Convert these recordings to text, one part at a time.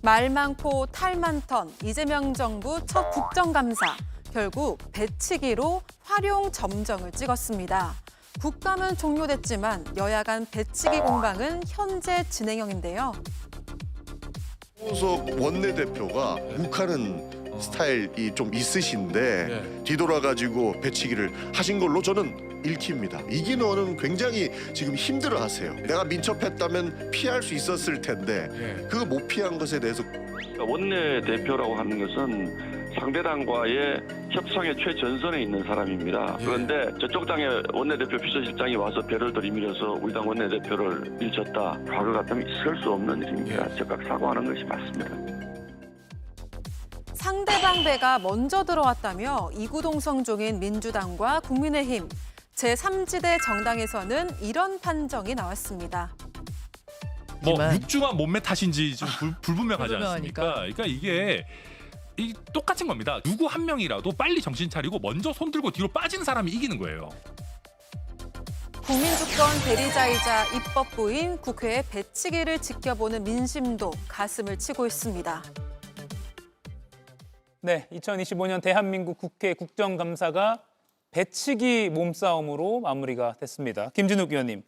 말 많고 탈 많던 이재명 정부 첫 국정감사. 결국 배치기로 활용 점정을 찍었습니다. 국감은 종료됐지만 여야 간 배치기 공방은 현재 진행형인데요. 홍문석 원내대표가 욱하는 스타일이 좀 있으신데 뒤돌아가지고 배치기를 하신 걸로 저는 읽힙니다. 이기노는 굉장히 지금 힘들어하세요. 내가 민첩했다면 피할 수 있었을 텐데 그거 못 피한 것에 대해서 원내대표라고 하는 것은 상대 당과의 협상의 최전선에 있는 사람입니다. 그런데 저쪽 당의 원내대표 비서실장이 와서 배를 들이밀어서 우리 당 원내대표를 밀쳤다. 과거 같으면 있을 수 없는 일입니다. 즉각 사과하는 것이 맞습니다. 상대방 배가 먼저 들어왔다며 이구동성 중인 민주당과 국민의힘, 제3지대 정당에서는 이런 판정이 나왔습니다. 뭐 육중한 몸매 탓인지 좀 불분명하지 않습니까? 그러니까 이게 똑같은 겁니다. 누구 한 명이라도 빨리 정신 차리고 먼저 손 들고 뒤로 빠진 사람이 이기는 거예요. 국민주권 대리자이자 입법부인 국회의 배치기를 지켜보는 민심도 가슴을 치고 있습니다. 네, 2025년 대한민국 국회 국정감사가 배치기 몸싸움으로 마무리가 됐습니다. 김진욱 의원님,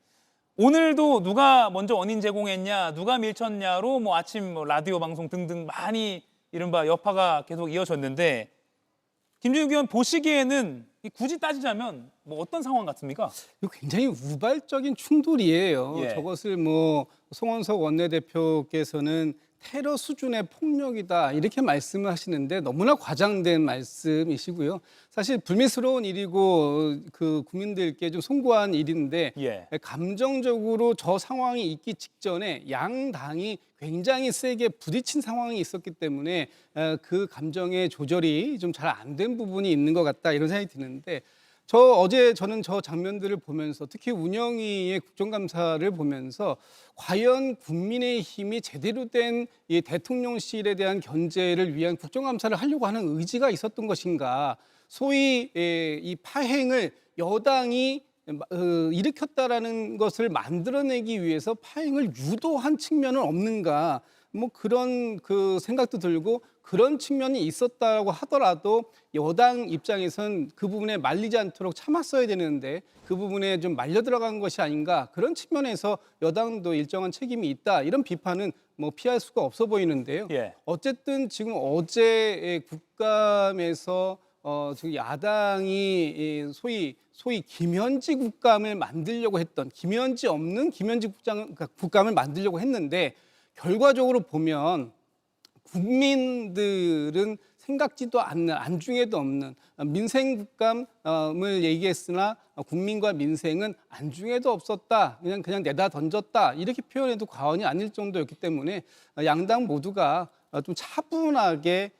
오늘도 누가 먼저 원인 제공했냐, 누가 밀쳤냐로 아침 라디오 방송 등등 많이 이른바 여파가 계속 이어졌는데 김진욱 의원 보시기에는 굳이 따지자면 어떤 상황 같습니까? 이거 굉장히 우발적인 충돌이에요. 저것을 송원석 원내대표께서는 테러 수준의 폭력이다 이렇게 말씀을 하시는데 너무나 과장된 말씀이시고요. 사실 불미스러운 일이고 그 국민들께 좀 송구한 일인데 감정적으로 저 상황이 있기 직전에 양 당이 굉장히 세게 부딪힌 상황이 있었기 때문에 그 감정의 조절이 좀 잘 안 된 부분이 있는 것 같다 이런 생각이 드는데 어제 저는 저 장면들을 보면서 특히 운영위의 국정감사를 보면서 과연 국민의힘이 제대로 된 이 대통령실에 대한 견제를 위한 국정감사를 하려고 하는 의지가 있었던 것인가, 소위 이 파행을 여당이 일으켰다라는 것을 만들어내기 위해서 파행을 유도한 측면은 없는가, 그런 생각도 들고 그런 측면이 있었다고 하더라도 여당 입장에선 그 부분에 말리지 않도록 참았어야 되는데 그 부분에 좀 말려 들어간 것이 아닌가, 그런 측면에서 여당도 일정한 책임이 있다 이런 비판은 피할 수가 없어 보이는데요. 어쨌든 지금 어제 국감에서 지금 야당이 소위 김현지 국감을 만들려고 했던, 김현지 없는 김현지 국감을 만들려고 했는데 결과적으로 보면 국민들은 생각지도 않는, 안중에도 없는 민생 국감을 얘기했으나 국민과 민생은 안중에도 없었다, 그냥 내다 던졌다 이렇게 표현해도 과언이 아닐 정도였기 때문에 양당 모두가 좀 차분하게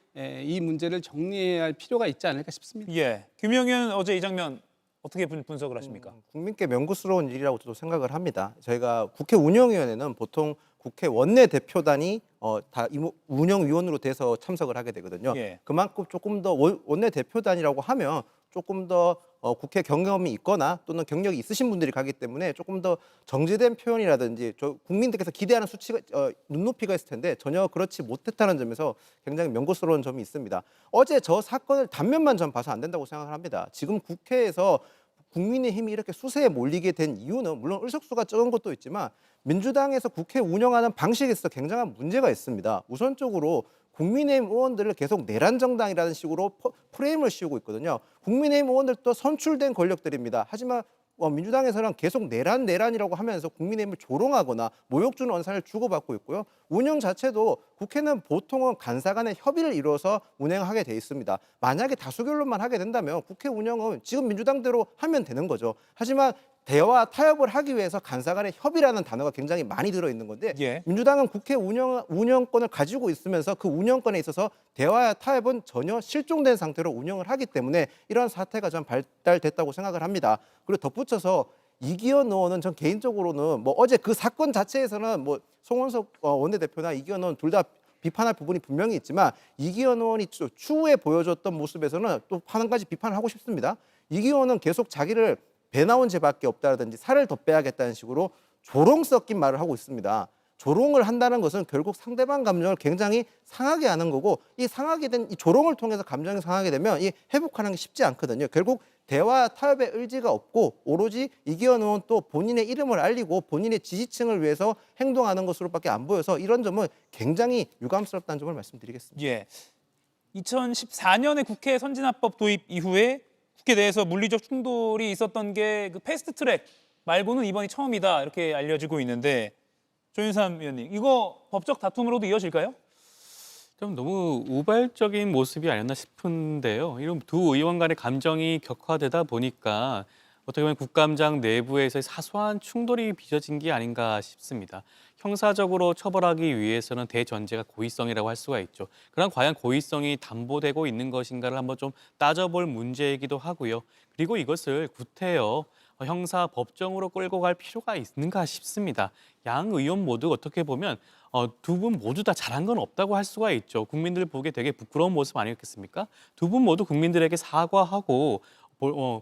이 문제를 정리해야 할 필요가 있지 않을까 싶습니다. 김영현 의원 어제 이 장면 어떻게 분석을 하십니까? 국민께 명구스러운 일이라고 저도 생각을 합니다. 저희가 국회 운영위원회는 보통 국회 원내대표단이 다 운영위원으로 돼서 참석을 하게 되거든요. 그만큼 조금 더 원내대표단이라고 하면 조금 더 국회 경험이 있거나 또는 경력이 있으신 분들이 가기 때문에 조금 더 정제된 표현이라든지 국민들께서 기대하는 수치가 눈높이가 있을 텐데 전혀 그렇지 못했다는 점에서 굉장히 명고스러운 점이 있습니다. 어제 저 사건을 단면만 전 봐서 안 된다고 생각을 합니다. 지금 국회에서 국민의힘이 이렇게 수세에 몰리게 된 이유는 물론 의석수가 적은 것도 있지만 민주당에서 국회 운영하는 방식에 있어서 굉장한 문제가 있습니다. 우선적으로 국민의힘 의원들을 계속 내란 정당이라는 식으로 프레임을 씌우고 있거든요. 국민의힘 의원들도 선출된 권력들입니다. 하지만 민주당에서는 계속 내란이라고 하면서 국민의힘을 조롱하거나 모욕 주는 언사를 주고받고 있고요. 운영 자체도 국회는 보통은 간사 간의 협의를 이루어서 운행하게 돼 있습니다. 만약에 다수결론만 하게 된다면 국회 운영은 지금 민주당대로 하면 되는 거죠. 하지만 대화 타협을 하기 위해서 간사 간의 협의라는 단어가 굉장히 많이 들어있는 건데 민주당은 국회 운영권을 가지고 있으면서 그 운영권에 있어서 대화 타협은 전혀 실종된 상태로 운영을 하기 때문에 이런 사태가 좀 발달됐다고 생각을 합니다. 그리고 덧붙여서 이기현 의원은 전 개인적으로는 어제 그 사건 자체에서는 송원석 원내대표나 이기현 의원 둘 다 비판할 부분이 분명히 있지만 이기현 의원이 추후에 보여줬던 모습에서는 또 한 가지 비판을 하고 싶습니다. 이기현 의원은 계속 자기를 배 나온 죄밖에 없다라든지 살을 더 빼야겠다는 식으로 조롱 섞인 말을 하고 있습니다. 조롱을 한다는 것은 결국 상대방 감정을 굉장히 상하게 하는 거고 이 상하게 된 이 조롱을 통해서 감정이 상하게 되면 이 회복하는 게 쉽지 않거든요. 결국 대화 타협의 의지가 없고 오로지 이기현 의원 또 본인의 이름을 알리고 본인의 지지층을 위해서 행동하는 것으로밖에 안 보여서 이런 점은 굉장히 유감스럽다는 점을 말씀드리겠습니다. 예. 2014년에 국회 선진화법 도입 이후에 국회 내에서 물리적 충돌이 있었던 게 그 패스트트랙 말고는 이번이 처음이다 이렇게 알려지고 있는데 조윤삼 의원님 이거 법적 다툼으로도 이어질까요? 좀 너무 우발적인 모습이 아니었나 싶은데요. 이런 두 의원 간의 감정이 격화되다 보니까 어떻게 보면 국감장 내부에서의 사소한 충돌이 빚어진 게 아닌가 싶습니다. 형사적으로 처벌하기 위해서는 대전제가 고의성이라고 할 수가 있죠. 그럼 과연 고의성이 담보되고 있는 것인가를 한번 좀 따져볼 문제이기도 하고요. 그리고 이것을 구태여 형사 법정으로 끌고 갈 필요가 있는가 싶습니다. 양 의원 모두 어떻게 보면 두 분 모두 다 잘한 건 없다고 할 수가 있죠. 국민들 보기에 되게 부끄러운 모습 아니었겠습니까? 두 분 모두 국민들에게 사과하고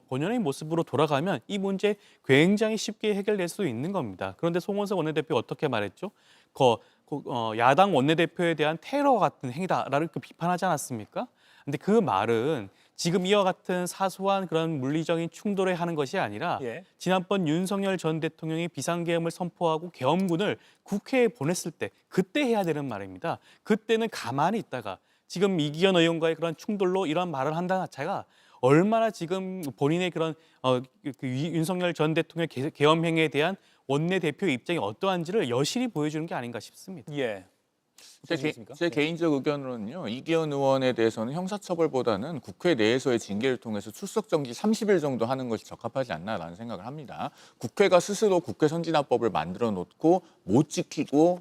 본연의 모습으로 돌아가면 이 문제 굉장히 쉽게 해결될 수 있는 겁니다. 그런데 송원석 원내대표 어떻게 말했죠? 야당 원내대표에 대한 테러 같은 행위다라고 비판하지 않았습니까? 근데 그 말은 지금 이와 같은 사소한 그런 물리적인 충돌에 하는 것이 아니라 지난번 윤석열 전 대통령이 비상계엄을 선포하고 계엄군을 국회에 보냈을 때 그때 해야 되는 말입니다. 그때는 가만히 있다가 지금 이기현 의원과의 그런 충돌로 이런 말을 한다는 자체가 얼마나 지금 본인의 그런 윤석열 전 대통령 계엄 행위에 대한 원내대표 입장이 어떠한지를 여실히 보여주는 게 아닌가 싶습니다. 예. 제 개인적 의견으로는요. 이기현 의원에 대해서는 형사처벌보다는 국회 내에서의 징계를 통해서 출석 정지 30일 정도 하는 것이 적합하지 않나라는 생각을 합니다. 국회가 스스로 국회 선진화법을 만들어 놓고 못 지키고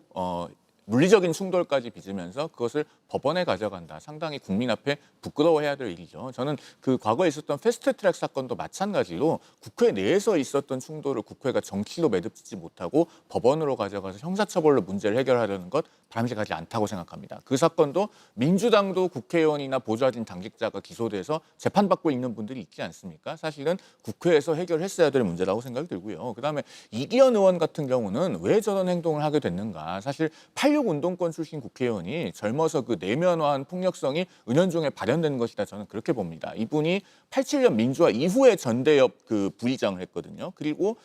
물리적인 충돌까지 빚으면서 그것을 법원에 가져간다. 상당히 국민 앞에 부끄러워해야 될 일이죠. 저는 그 과거에 있었던 패스트트랙 사건도 마찬가지로 국회 내에서 있었던 충돌을 국회가 정치로 매듭짓지 못하고 법원으로 가져가서 형사처벌로 문제를 해결하려는 것 바람직하지 않다고 생각합니다. 그 사건도 민주당도 국회의원이나 보좌진 당직자가 기소돼서 재판받고 있는 분들이 있지 않습니까? 사실은 국회에서 해결했어야 될 문제라고 생각이 들고요. 그다음에 이기현 의원 같은 경우는 왜 저런 행동을 하게 됐는가. 사실 86 운동권 출신 국회의원이 젊어서 그 내면화한 폭력성이 은연중에 발현되는 것이다. 저는 그렇게 봅니다. 이분이 87년 민주화 이후에 전대협 그 부의장을 했거든요. 그리고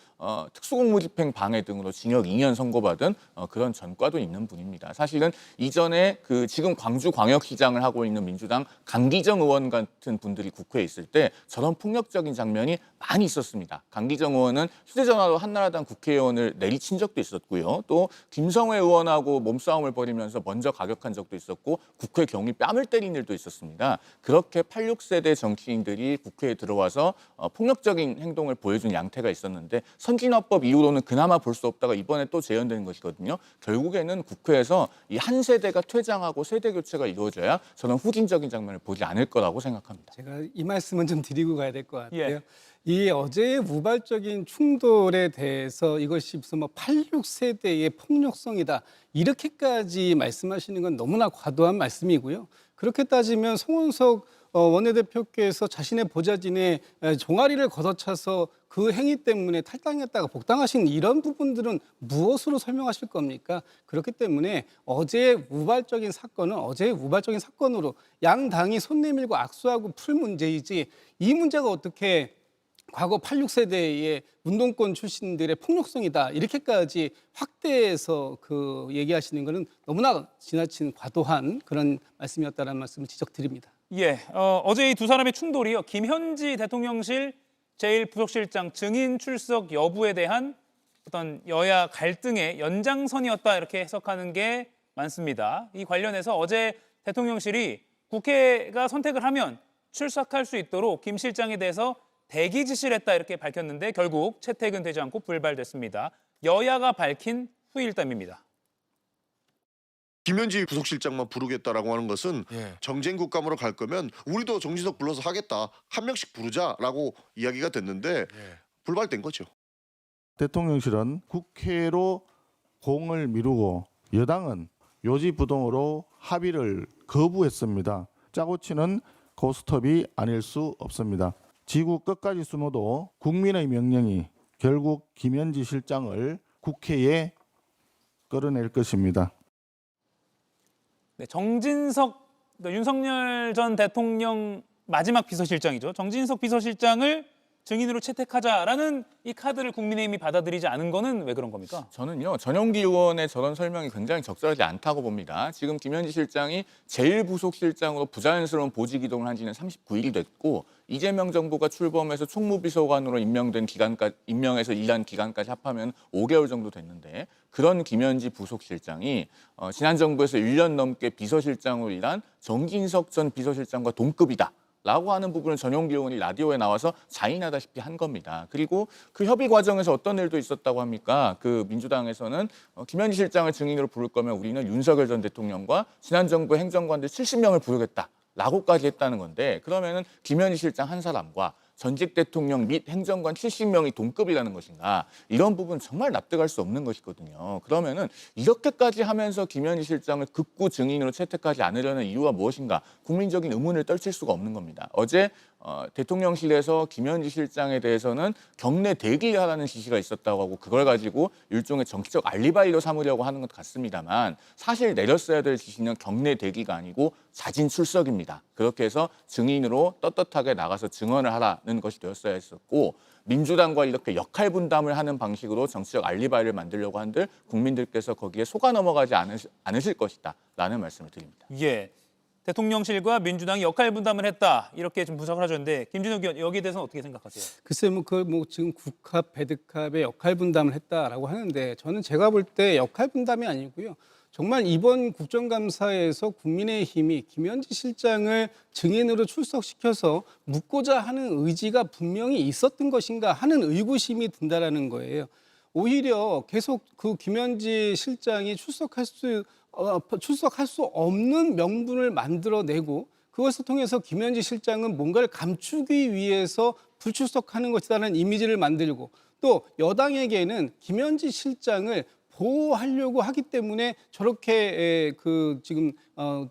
특수공무집행 방해 등으로 징역 2년 선고받은 그런 전과도 있는 분입니다. 사실은 이전에 그 지금 광주광역시장을 하고 있는 민주당 강기정 의원 같은 분들이 국회에 있을 때 저런 폭력적인 장면이 많이 있었습니다. 강기정 의원은 휴대전화로 한나라당 국회의원을 내리친 적도 있었고요. 또 김성회 의원하고 몸싸움을 벌이면서 먼저 가격한 적도 있었고 국회 경위 뺨을 때린 일도 있었습니다. 그렇게 86세대 정치인들이 국회에 들어와서 폭력적인 행동을 보여준 양태가 있었는데 선진화법 이후로는 그나마 볼 수 없다가 이번에 또 재현되는 것이거든요. 결국에는 국회에서 이 한 세대가 퇴장하고 세대 교체가 이루어져야 저는 후진적인 장면을 보지 않을 거라고 생각합니다. 제가 이 말씀은 좀 드리고 가야 될 것 같아요. 이 어제의 우발적인 충돌에 대해서 이것이 무슨 86세대의 폭력성이다 이렇게까지 말씀하시는 건 너무나 과도한 말씀이고요. 그렇게 따지면 송원석 원내대표께서 자신의 보좌진의 종아리를 걷어차서 그 행위 때문에 탈당했다가 복당하신 이런 부분들은 무엇으로 설명하실 겁니까? 그렇기 때문에 어제의 우발적인 사건은 어제의 우발적인 사건으로 양 당이 손 내밀고 악수하고 풀 문제이지 이 문제가 어떻게 과거 86세대의 운동권 출신들의 폭력성이다 이렇게까지 확대해서 그 얘기하시는 것은 너무나 지나친 과도한 그런 말씀이었다는 말씀을 지적드립니다. 어제 이 두 사람의 충돌이요. 김현지 대통령실 제1부속실장 증인 출석 여부에 대한 어떤 여야 갈등의 연장선이었다 이렇게 해석하는 게 많습니다. 이 관련해서 어제 대통령실이 국회가 선택을 하면 출석할 수 있도록 김 실장에 대해서 대기 지시를 했다 이렇게 밝혔는데 결국 채택은 되지 않고 불발됐습니다. 여야가 밝힌 후일담입니다. 김현지 부속실장만 부르겠다라고 하는 것은 정쟁 국감으로 갈 거면 우리도 정진석 불러서 하겠다. 한 명씩 부르자라고 이야기가 됐는데 불발된 거죠. 대통령실은 국회로 공을 미루고 여당은 요지부동으로 합의를 거부했습니다. 짜고 치는 고스톱이 아닐 수 없습니다. 지구 끝까지 숨어도 국민의 명령이 결국 김현지 실장을 국회에 끌어낼 것입니다. 네, 정진석 그러니까 윤석열 전 대통령 마지막 비서실장이죠. 정진석 비서실장을 증인으로 채택하자라는 이 카드를 국민의힘이 받아들이지 않은 거는 왜 그런 겁니까? 저는요, 전용기 의원의 저런 설명이 굉장히 적절하지 않다고 봅니다. 지금 김현지 실장이 제1부속실장으로 부자연스러운 보직 이동을 한 지는 39일이 됐고, 이재명 정부가 출범해서 총무비서관으로 임명해서 일한 기간까지 합하면 5개월 정도 됐는데, 그런 김현지 부속실장이 지난 정부에서 1년 넘게 비서실장으로 일한 정진석 전 비서실장과 동급이다 라고 하는 부분을 전용기 의원이 라디오에 나와서 자인하다시피 한 겁니다. 그리고 그 협의 과정에서 어떤 일도 있었다고 합니까? 그 민주당에서는 김현지 실장을 증인으로 부를 거면 우리는 윤석열 전 대통령과 지난 정부 행정관들 70명을 부르겠다라고까지 했다는 건데, 그러면은 김현지 실장 한 사람과 전직 대통령 및 행정관 70명이 동급이라는 것인가? 이런 부분 정말 납득할 수 없는 것이거든요. 그러면은 이렇게까지 하면서 김현지 실장을 극구 증인으로 채택하지 않으려는 이유가 무엇인가? 국민적인 의문을 떨칠 수가 없는 겁니다. 어제 대통령실에서 김현지 실장에 대해서는 경내 대기를 하라는 지시가 있었다고 하고, 그걸 가지고 일종의 정치적 알리바이로 삼으려고 하는 것 같습니다만, 사실 내렸어야 될 지시는 경내 대기가 아니고 자진 출석입니다. 그렇게 해서 증인으로 떳떳하게 나가서 증언을 하라는 것이 되었어야 했었고, 민주당과 이렇게 역할 분담을 하는 방식으로 정치적 알리바이를 만들려고 한들 국민들께서 거기에 속아 넘어가지 않으실 것이다 라는 말씀을 드립니다. 예. 대통령실과 민주당이 역할 분담을 했다 이렇게 좀 분석을 하셨는데, 김진욱 의원 여기에 대해서는 어떻게 생각하세요? 글쎄 그걸 지금 국합, 배드캅의 역할 분담을 했다라고 하는데, 저는 제가 볼 때 역할 분담이 아니고요. 정말 이번 국정감사에서 국민의힘이 김현지 실장을 증인으로 출석시켜서 묻고자 하는 의지가 분명히 있었던 것인가 하는 의구심이 든다라는 거예요. 오히려 계속 그 김현지 실장이 출석할 수 없는 명분을 만들어내고, 그것을 통해서 김현지 실장은 뭔가를 감추기 위해서 불출석하는 것이라는 이미지를 만들고, 또 여당에게는 김현지 실장을 보호하려고 하기 때문에 저렇게 지금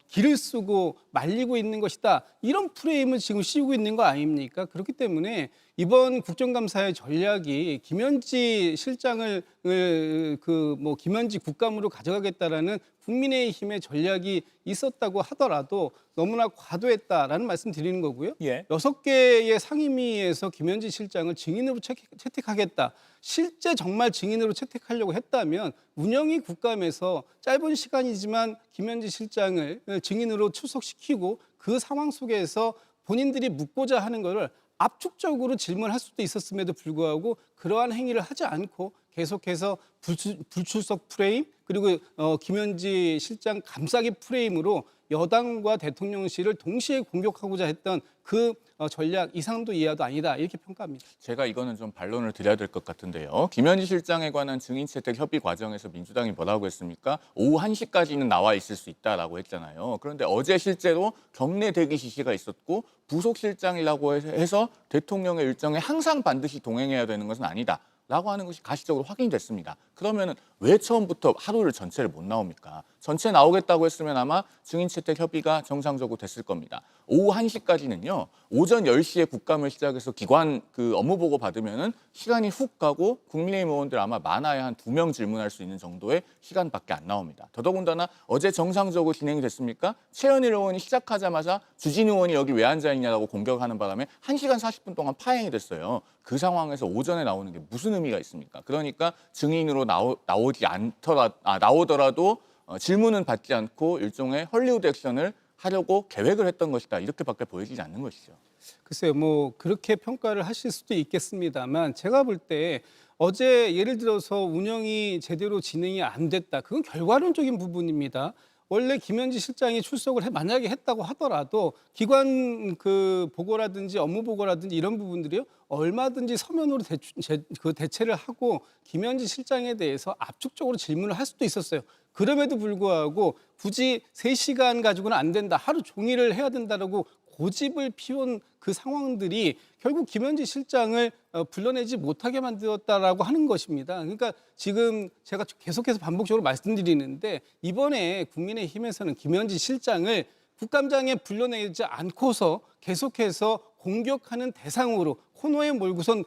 기를 쓰고 말리고 있는 것이다, 이런 프레임을 지금 씌우고 있는 거 아닙니까? 그렇기 때문에 이번 국정감사의 전략이 김현지 실장을 김현지 국감으로 가져가겠다라는 국민의힘의 전략이 있었다고 하더라도 너무나 과도했다라는 말씀 드리는 거고요. 예. 6개의 상임위에서 김현지 실장을 증인으로 채택하겠다. 실제 정말 증인으로 채택하려고 했다면 운영위 국감에서 짧은 시간이지만 김현지 실장을 증인으로 출석시키고, 그 상황 속에서 본인들이 묻고자 하는 것을 압축적으로 질문할 수도 있었음에도 불구하고 그러한 행위를 하지 않고 계속해서 불출석 프레임, 그리고 김현지 실장 감싸기 프레임으로 여당과 대통령실을 동시에 공격하고자 했던 그 전략 이상도 이하도 아니다, 이렇게 평가합니다. 제가 이거는 좀 반론을 드려야 될 것 같은데요. 김현지 실장에 관한 증인 채택 협의 과정에서 민주당이 뭐라고 했습니까? 오후 1시까지는 나와 있을 수 있다라고 했잖아요. 그런데 어제 실제로 경내 대기 지시가 있었고, 부속실장이라고 해서 대통령의 일정에 항상 반드시 동행해야 되는 것은 아니다 라고 하는 것이 가시적으로 확인이 됐습니다. 그러면은 왜 처음부터 하루를 전체를 못 나옵니까? 전체 나오겠다고 했으면 아마 증인 채택 협의가 정상적으로 됐을 겁니다. 오후 1시까지는요. 오전 10시에 국감을 시작해서 기관 업무 보고 받으면은 시간이 훅 가고, 국민의힘 의원들 아마 많아야 한 2명 질문할 수 있는 정도의 시간밖에 안 나옵니다. 더더군다나 어제 정상적으로 진행이 됐습니까? 최현일 의원이 시작하자마자 주진우 의원이 여기 왜 앉아 있냐라고 공격하는 바람에 1시간 40분 동안 파행이 됐어요. 그 상황에서 오전에 나오는 게 무슨 의미가 있습니까? 그러니까 증인으로 나오더라도 질문은 받지 않고 일종의 헐리우드 액션을 하려고 계획을 했던 것이다, 이렇게밖에 보여지지 않는 것이죠. 글쎄요, 그렇게 평가를 하실 수도 있겠습니다만, 제가 볼 때 어제 예를 들어서 운영이 제대로 진행이 안 됐다, 그건 결과론적인 부분입니다. 원래 김현지 실장이 출석을 만약에 했다고 하더라도 기관 보고라든지 업무 보고라든지 이런 부분들이요, 얼마든지 서면으로 대체를 하고 김현지 실장에 대해서 압축적으로 질문을 할 수도 있었어요. 그럼에도 불구하고 굳이 3시간 가지고는 안 된다, 하루 종일을 해야 된다라고 고집을 피운 그 상황들이 결국 김현지 실장을 불러내지 못하게 만들었다라고 하는 것입니다. 그러니까 지금 제가 계속해서 반복적으로 말씀드리는데, 이번에 국민의힘에서는 김현지 실장을 국감장에 불러내지 않고서 계속해서 공격하는 대상으로 코너에 몰고선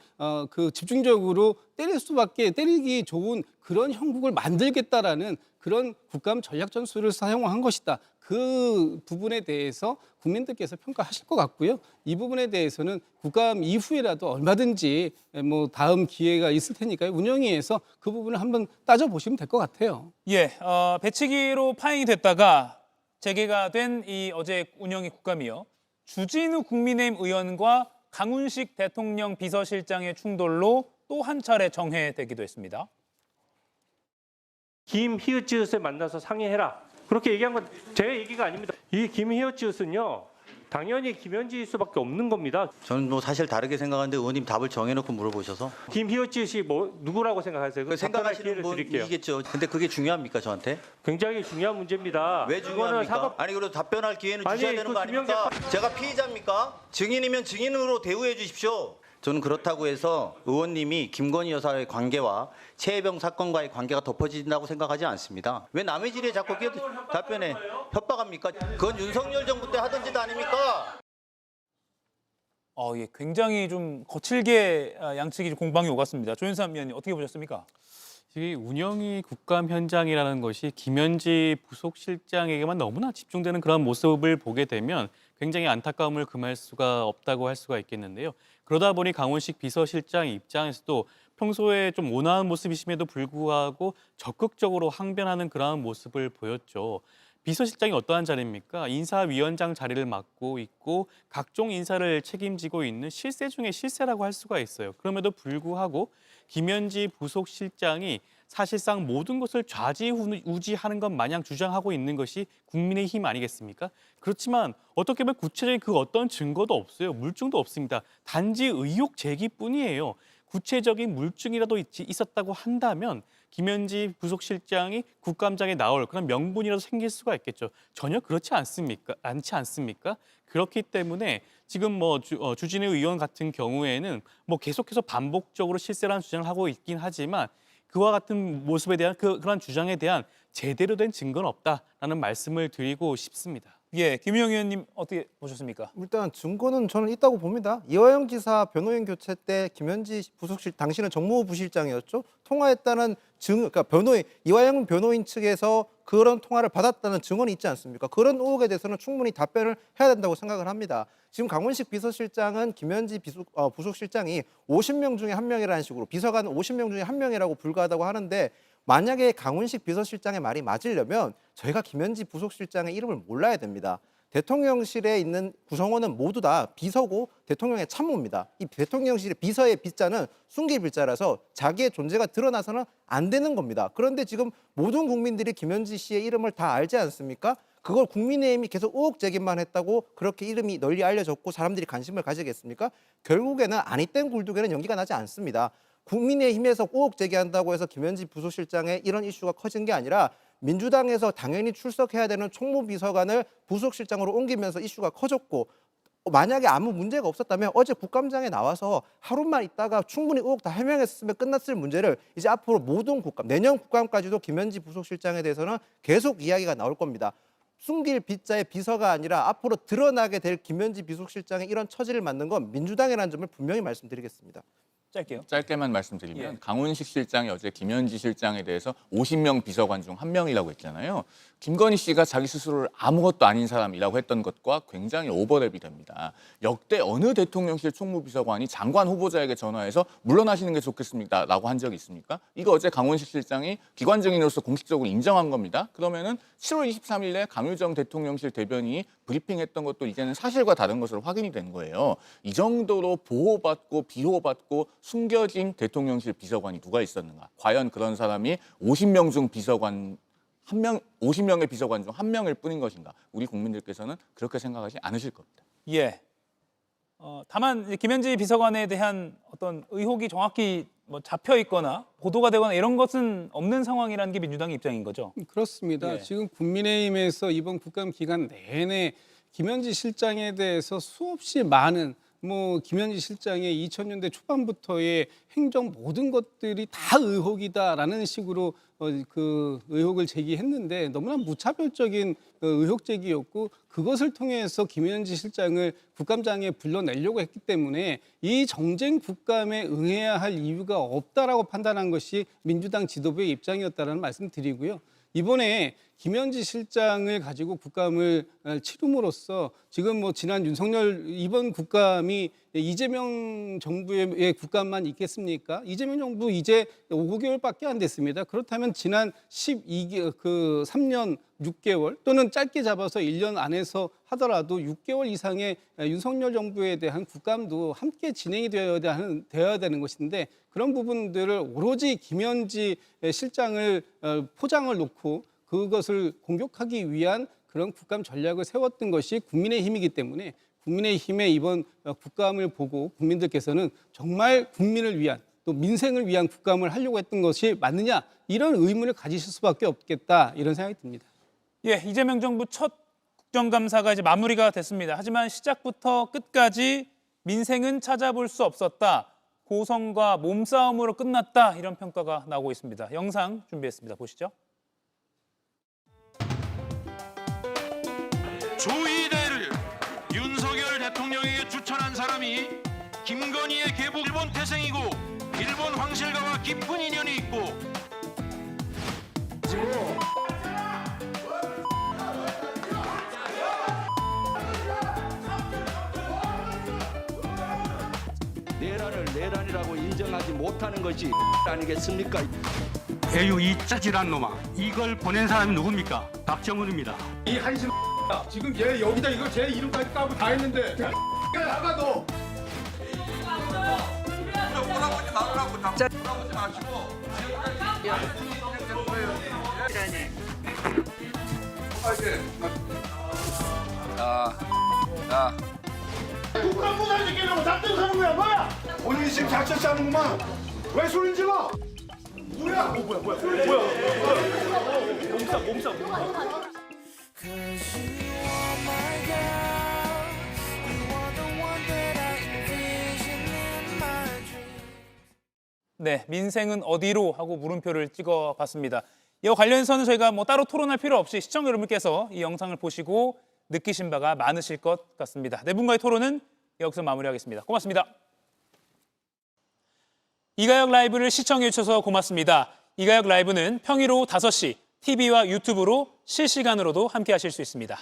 그 집중적으로 때리기 좋은 그런 형국을 만들겠다라는 그런 국감 전략 전술을 사용한 것이다. 그 부분에 대해서 국민들께서 평가하실 것 같고요. 이 부분에 대해서는 국감 이후에라도 얼마든지 뭐 다음 기회가 있을 테니까요. 운영위에서 그 부분을 한번 따져보시면 될 것 같아요. 예, 배치기로 파행이 됐다가 재개가 된 이 어제 운영위 국감이요. 주진우 국민의힘 의원과 강훈식 대통령 비서실장의 충돌로 또 한 차례 정회되기도 했습니다. 김희읒지읒에 만나서 상의해라. 그렇게 얘기한 건 제 얘기가 아닙니다. 이 김희읒지읒은요. 당연히 김현지 수밖에 없는 겁니다. 저는 뭐 사실 다르게 생각하는데 의원님 답을 정해놓고 물어보셔서 김희읒지읒이 뭐 누구라고 생각하세요? 그 생각하시는 분이겠죠. 근데 그게 중요합니까 저한테? 굉장히 중요한 문제입니다. 왜 중요합니까? 아니 그래도 답변할 기회는 주셔야 되는 거 아닙니까? 제가 피의자입니까? 증인이면 증인으로 대우해 주십시오. 저는 그렇다고 해서 의원님이 김건희 여사의 관계와 최혜병 사건과의 관계가 덮어진다고 생각하지 않습니다. 왜 남의 질에 자꾸 답변에 협박합니까? 그건 윤석열 정부 때 하던 짓 아닙니까? 예, 굉장히 좀 거칠게 양측이 좀 공방이 오갔습니다. 조윤삼 위원님 어떻게 보셨습니까? 이 운영위 국감 현장이라는 것이 김현지 부속실장에게만 너무나 집중되는 그런 모습을 보게 되면 굉장히 안타까움을 금할 수가 없다고 할 수가 있겠는데요. 그러다 보니 강훈식 비서실장 입장에서도 평소에 좀 온화한 모습이심에도 불구하고 적극적으로 항변하는 그러한 모습을 보였죠. 비서실장이 어떠한 자리입니까? 인사위원장 자리를 맡고 있고 각종 인사를 책임지고 있는 실세 중에 실세라고 할 수가 있어요. 그럼에도 불구하고 김현지 부속실장이 사실상 모든 것을 좌지우지하는 것 마냥 주장하고 있는 것이 국민의힘 아니겠습니까? 그렇지만 어떻게 보면 구체적인 그 어떤 증거도 없어요. 물증도 없습니다. 단지 의혹 제기뿐이에요. 구체적인 물증이라도 있었다고 한다면 김현지 부속실장이 국감장에 나올 그런 명분이라도 생길 수가 있겠죠. 전혀 그렇지 않습니까? 그렇기 때문에 지금 뭐 주진우 의원 같은 경우에는 뭐 계속해서 반복적으로 실세라는 주장을 하고 있긴 하지만 그와 같은 모습에 대한 그런 주장에 대한 제대로 된 증거는 없다라는 말씀을 드리고 싶습니다. 예, 김유영 의원님 어떻게 보셨습니까? 일단 증거는 저는 있다고 봅니다. 이화영 지사 변호인 교체 때 김현지 당시는 정무부 부실장이었죠. 통화했다는 그러니까 이화영 변호인 측에서 그런 통화를 받았다는 증언이 있지 않습니까? 그런 의혹에 대해서는 충분히 답변을 해야 된다고 생각을 합니다. 지금 강훈식 비서실장은 김현지 부속실장이 50명 중에 한 명이라는 식으로 비서관 50명 중에 한 명이라고 불과하다고 하는데 만약에 강훈식 비서실장의 말이 맞으려면 저희가 김현지 부속실장의 이름을 몰라야 됩니다. 대통령실에 있는 구성원은 모두 다 비서고 대통령의 참모입니다. 이 대통령실의 비서의 비자는 숨길 비자라서 자기의 존재가 드러나서는 안 되는 겁니다. 그런데 지금 모든 국민들이 김현지 씨의 이름을 다 알지 않습니까? 그걸 국민의힘이 계속 의혹 제기만 했다고 그렇게 이름이 널리 알려졌고 사람들이 관심을 가지겠습니까? 결국에는 아니 땐 굴뚝에는 연기가 나지 않습니다. 국민의힘에서 의혹 제기한다고 해서 김현지 부속실장의 이런 이슈가 커진 게 아니라 민주당에서 당연히 출석해야 되는 총무비서관을 부속실장으로 옮기면서 이슈가 커졌고 만약에 아무 문제가 없었다면 어제 국감장에 나와서 하루만 있다가 충분히 의혹 다 해명했으면 끝났을 문제를 이제 앞으로 모든 국감, 내년 국감까지도 김현지 부속실장에 대해서는 계속 이야기가 나올 겁니다. 숨길 빗자의 비서가 아니라 앞으로 드러나게 될 김현지 비서실장의 이런 처지를 만든 건 민주당이라는 점을 분명히 말씀드리겠습니다. 짧게만 말씀드리면 예. 강훈식 실장이 어제 김현지 실장에 대해서 50명 비서관 중 한 명이라고 했잖아요. 김건희 씨가 자기 스스로를 아무것도 아닌 사람이라고 했던 것과 굉장히 오버랩이 됩니다. 역대 어느 대통령실 총무비서관이 장관 후보자에게 전화해서 물러나시는 게 좋겠습니다 라고 한 적이 있습니까? 이거 어제 강훈식 실장이 기관 증인으로서 공식적으로 인정한 겁니다. 그러면은 7월 23일에 강유정 대통령실 대변인이 브리핑했던 것도 이제는 사실과 다른 것으로 확인이 된 거예요. 이 정도로 보호받고 비호받고 숨겨진 대통령실 비서관이 누가 있었는가? 과연 그런 사람이 50명 중 비서관 50명의 비서관 중 한 명일 뿐인 것인가? 우리 국민들께서는 그렇게 생각하지 않으실 겁니다. 예. 다만 이제 김현지 비서관에 대한 어떤 의혹이 정확히 뭐 잡혀 있거나 보도가 되거나 이런 것은 없는 상황이라는 게 민주당의 입장인 거죠. 그렇습니다. 예. 지금 국민의힘에서 이번 국감 기간 내내 김현지 실장에 대해서 수없이 많은 뭐 김현지 실장의 2000년대 초반부터의 행정 모든 것들이 다 의혹이다라는 식으로 그 의혹을 제기했는데 너무나 무차별적인 의혹 제기였고 그것을 통해서 김현지 실장을 국감장에 불러내려고 했기 때문에 이 정쟁 국감에 응해야 할 이유가 없다라고 판단한 것이 민주당 지도부의 입장이었다라는 말씀 드리고요. 이번에 김현지 실장을 가지고 국감을 치름으로써 지금 뭐 지난 윤석열 이번 국감이 이재명 정부의 국감만 있겠습니까? 이재명 정부 이제 5개월밖에 안 됐습니다. 그렇다면 지난 3년 6개월 또는 짧게 잡아서 1년 안에서 하더라도 6개월 이상의 윤석열 정부에 대한 국감도 함께 진행이 되어야 되는 것인데 그런 부분들을 오로지 김현지 실장을 포장을 놓고 그것을 공격하기 위한 그런 국감 전략을 세웠던 것이 국민의힘이기 때문에 국민의힘의 이번 국감을 보고 국민들께서는 정말 국민을 위한 또 민생을 위한 국감을 하려고 했던 것이 맞느냐 이런 의문을 가지실 수밖에 없겠다 이런 생각이 듭니다. 예, 이재명 정부 첫 국정감사가 이제 마무리가 됐습니다. 하지만 시작부터 끝까지 민생은 찾아볼 수 없었다. 고성과 몸싸움으로 끝났다. 이런 평가가 나오고 있습니다. 영상 준비했습니다. 보시죠. 조이대를 윤석열 대통령에게 추천한 사람이 김건희의 계북 일본 태생이고 일본 황실가와 깊은 인연이 있고 내란을 내란이라고 인정하지 못하는 것이 아니겠습니까? 대유 이 짜질한 놈아. 이걸 보낸 사람이 누굽니까? 박정훈입니다. 이 한심 지금 얘 여기다 이거 제 이름까지 까고 다 했는데 나가 너. 몰아보지 말라고 몰아보지 마시고. 야. 국가부장 시키려고 작전 사는 거야 뭐야? 본인이 지금 작전 짜는구만. 왜 소리를 질러? 뭐야? 몸싸. 네, 민생은 어디로 하고 물음표를 찍어봤습니다. 이와 관련해서는 저희가 뭐 따로 토론할 필요 없이 시청자 여러분께서 이 영상을 보시고 느끼신 바가 많으실 것 같습니다. 네 분과의 토론은 여기서 마무리하겠습니다. 고맙습니다. 이가혁 라이브를 시청해 주셔서 고맙습니다. 이가혁 라이브는 평일 오후 5시 TV와 유튜브로 실시간으로도 함께 하실 수 있습니다.